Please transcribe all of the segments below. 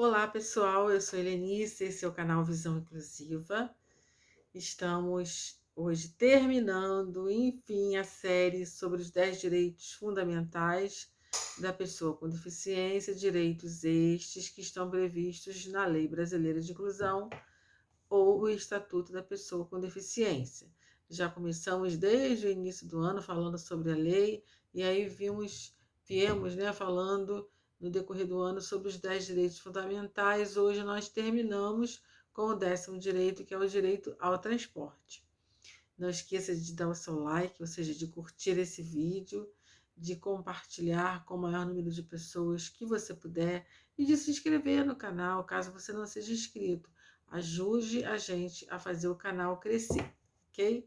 Olá pessoal, eu sou Helenice, esse é o canal Visão Inclusiva. Estamos hoje terminando, enfim, a série sobre os 10 direitos fundamentais da pessoa com deficiência, direitos estes que estão previstos na Lei Brasileira de Inclusão ou o Estatuto da Pessoa com Deficiência. Já começamos desde o início do ano falando sobre a lei e aí viemos, né, falando no decorrer do ano sobre os 10 direitos fundamentais. Hoje nós terminamos com o 10º direito, que é o direito ao transporte. Não esqueça de dar o seu like, ou seja, de curtir esse vídeo, de compartilhar com o maior número de pessoas que você puder e de se inscrever no canal, caso você não seja inscrito. Ajude a gente a fazer o canal crescer, ok?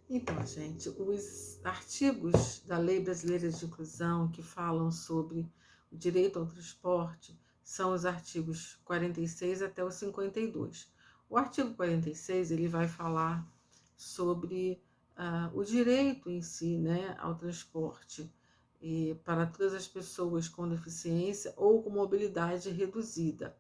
Então, gente, os artigos da Lei Brasileira de Inclusão que falam sobre o direito ao transporte são os artigos 46 até o 52. O artigo 46, ele vai falar sobre o direito em si, né, ao transporte para todas as pessoas com deficiência ou com mobilidade reduzida.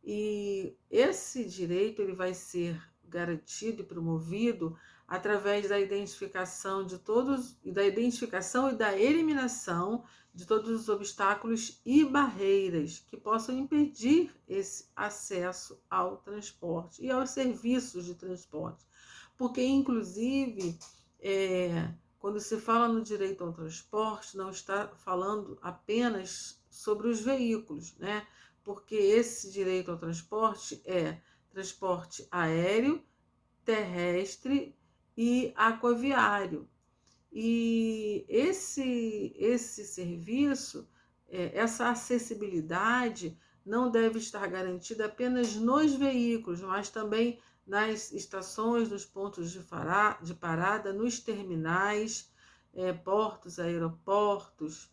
E esse direito ele vai ser garantido e promovido através da identificação de todos e da eliminação de todos os obstáculos e barreiras que possam impedir esse acesso ao transporte e aos serviços de transporte. Porque, inclusive, quando se fala no direito ao transporte, não está falando apenas sobre os veículos, né? Porque esse direito ao transporte é transporte aéreo, terrestre e aquaviário. E esse serviço, essa acessibilidade não deve estar garantida apenas nos veículos, mas também nas estações, nos pontos de parada, nos terminais, portos, aeroportos,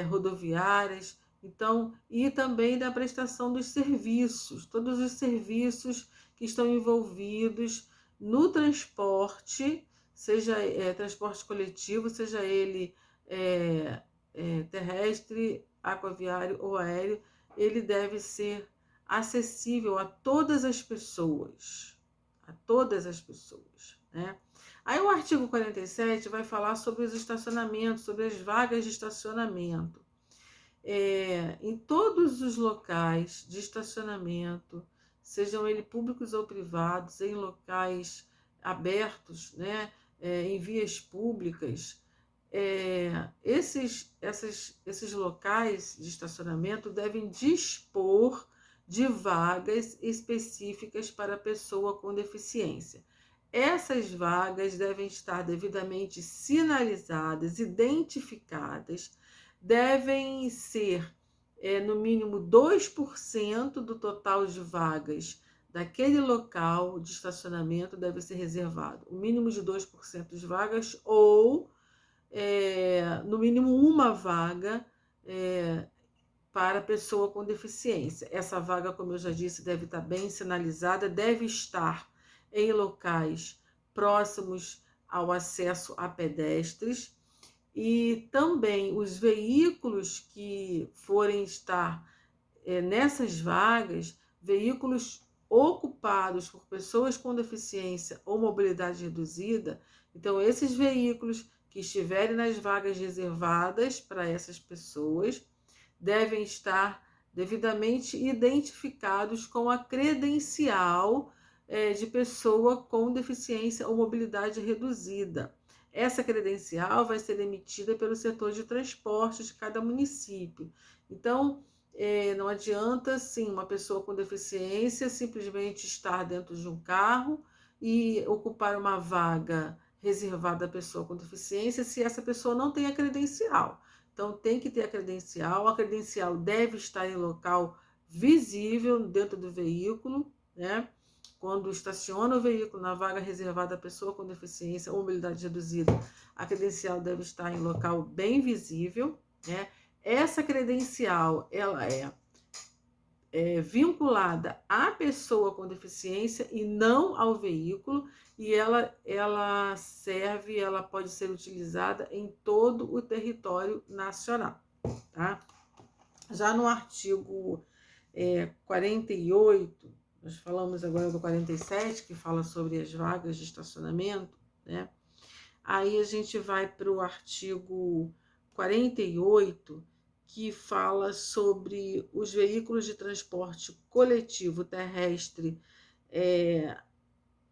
rodoviárias. Então, e também da prestação dos serviços, todos os serviços que estão envolvidos no transporte, seja transporte coletivo, seja ele terrestre, aquaviário ou aéreo, ele deve ser acessível a todas as pessoas, né? Aí o artigo 47 vai falar sobre os estacionamentos, sobre as vagas de estacionamento. Em todos os locais de estacionamento, sejam eles públicos ou privados, em locais abertos, né, em vias públicas, esses locais de estacionamento devem dispor de vagas específicas para a pessoa com deficiência. Essas vagas devem estar devidamente sinalizadas, identificadas, devem ser no mínimo 2% do total de vagas daquele local de estacionamento deve ser reservado. O mínimo de 2% de vagas ou, no mínimo, uma vaga para pessoa com deficiência. Essa vaga, como eu já disse, deve estar bem sinalizada, deve estar em locais próximos ao acesso a pedestres. E também os veículos que forem estar nessas vagas, veículos ocupados por pessoas com deficiência ou mobilidade reduzida, então esses veículos que estiverem nas vagas reservadas para essas pessoas devem estar devidamente identificados com a credencial de pessoa com deficiência ou mobilidade reduzida. Essa credencial vai ser emitida pelo setor de transporte de cada município. Então, não adianta, sim, uma pessoa com deficiência simplesmente estar dentro de um carro e ocupar uma vaga reservada à pessoa com deficiência se essa pessoa não tem a credencial. Então, tem que ter a credencial deve estar em local visível dentro do veículo, né? Quando estaciona o veículo na vaga reservada à pessoa com deficiência ou mobilidade reduzida, a credencial deve estar em local bem visível, né? Essa credencial, ela é vinculada à pessoa com deficiência e não ao veículo, e ela serve, ela pode ser utilizada em todo o território nacional, tá? Já no artigo 48, nós falamos agora do 47, que fala sobre as vagas de estacionamento, né? Aí a gente vai para o artigo 48, que fala sobre os veículos de transporte coletivo terrestre,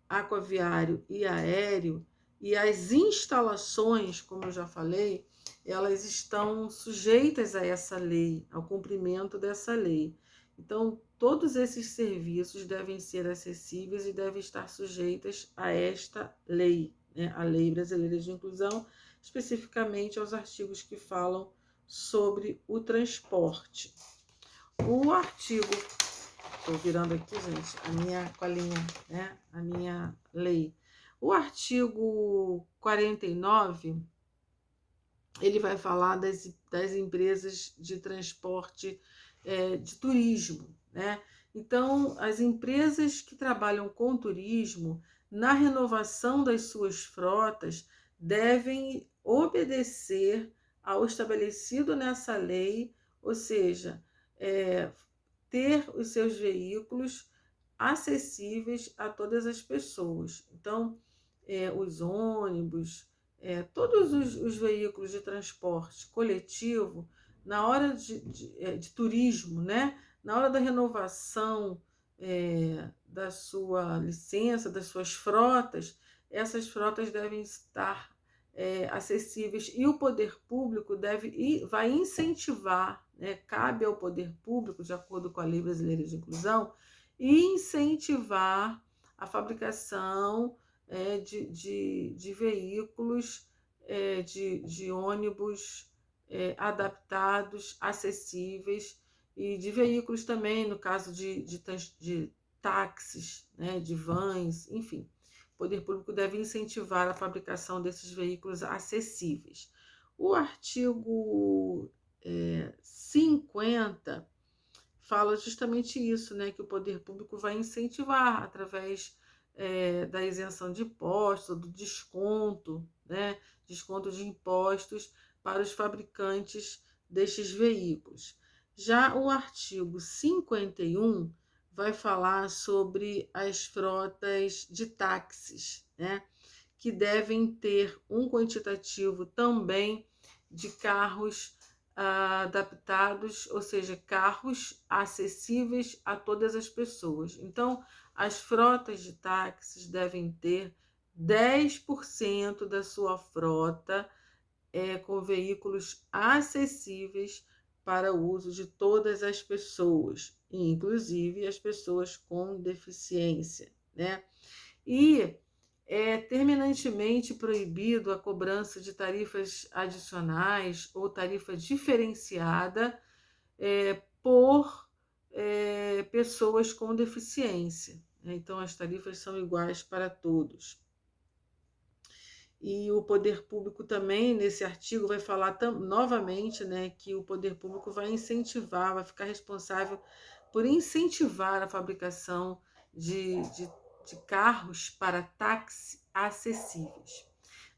aquaviário e aéreo, e as instalações, como eu já falei, elas estão sujeitas a essa lei, ao cumprimento dessa lei. Então, todos esses serviços devem ser acessíveis e devem estar sujeitas a esta lei, né? A Lei Brasileira de Inclusão, especificamente aos artigos que falam sobre o transporte. O artigo, estou virando aqui, gente, a minha colinha, né? A minha lei. O artigo 49, ele vai falar das empresas de transporte de turismo, né? Então, as empresas que trabalham com turismo, na renovação das suas frotas, devem obedecer ao estabelecido nessa lei, ou seja, ter os seus veículos acessíveis a todas as pessoas. Então, os ônibus, todos os veículos de transporte coletivo, na hora de turismo, né? Na hora da renovação da sua licença, das suas frotas, essas frotas devem estar acessíveis, e o poder público vai incentivar, né? Cabe ao poder público, de acordo com a Lei Brasileira de Inclusão, incentivar a fabricação de veículos, de ônibus adaptados, acessíveis, e de veículos também, no caso de táxis, né, de vans, enfim. O poder público deve incentivar a fabricação desses veículos acessíveis. O artigo 50 fala justamente isso, né, que o poder público vai incentivar através da isenção de impostos, do desconto, né, desconto de impostos para os fabricantes destes veículos. Já o artigo 51 vai falar sobre as frotas de táxis, né, que devem ter um quantitativo também de carros adaptados, ou seja, carros acessíveis a todas as pessoas. Então, as frotas de táxis devem ter 10% da sua frota com veículos acessíveis para o uso de todas as pessoas, inclusive as pessoas com deficiência, né? E é terminantemente proibido a cobrança de tarifas adicionais ou tarifa diferenciada por pessoas com deficiência. Então, as tarifas são iguais para todos. E o poder público também, nesse artigo, vai falar novamente, né, que o poder público vai incentivar, vai ficar responsável por incentivar a fabricação de carros para táxi acessíveis.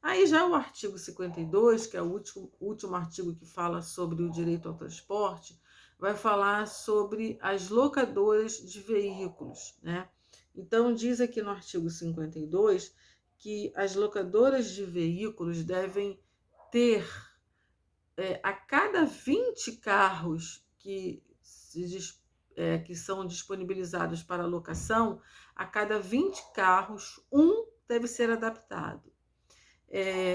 Aí já o artigo 52, que é o último artigo que fala sobre o direito ao transporte, vai falar sobre as locadoras de veículos, né? Então, diz aqui no artigo 52 que as locadoras de veículos devem ter, a cada 20 carros que são disponibilizados para locação, a cada 20 carros, um deve ser adaptado.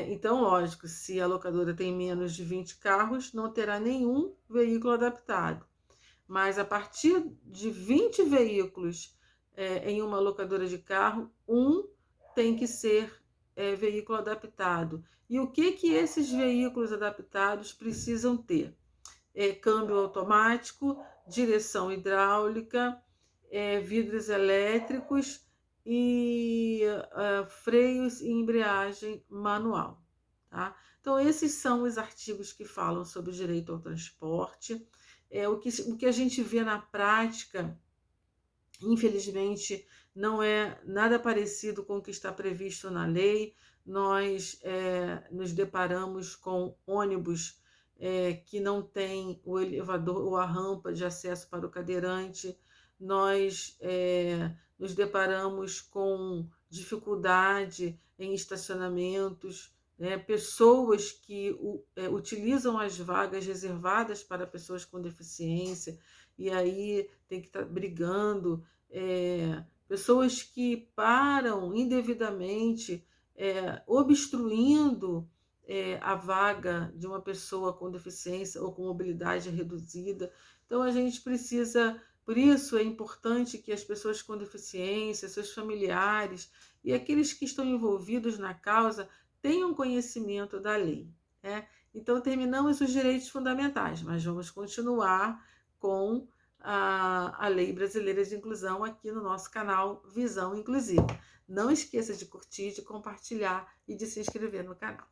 Então, lógico, se a locadora tem menos de 20 carros, não terá nenhum veículo adaptado. Mas a partir de 20 veículos em uma locadora de carro, um tem que ser veículo adaptado. E o que esses veículos adaptados precisam ter? Câmbio automático, direção hidráulica, vidros elétricos e freios e embreagem manual. Tá? Então, esses são os artigos que falam sobre o direito ao transporte. O que a gente vê na prática, infelizmente, não é nada parecido com o que está previsto na lei. Nós nos deparamos com ônibus que não tem o elevador ou a rampa de acesso para o cadeirante. Nós nos deparamos com dificuldade em estacionamentos, pessoas que utilizam as vagas reservadas para pessoas com deficiência e aí tem que estar brigando, pessoas que param indevidamente, obstruindo a vaga de uma pessoa com deficiência ou com mobilidade reduzida. Então a gente precisa, por isso é importante que as pessoas com deficiência, seus familiares e aqueles que estão envolvidos na causa tenham conhecimento da lei, né? Então terminamos os direitos fundamentais, mas vamos continuar com a Lei Brasileira de Inclusão aqui no nosso canal Visão Inclusiva. Não esqueça de curtir, de compartilhar e de se inscrever no canal.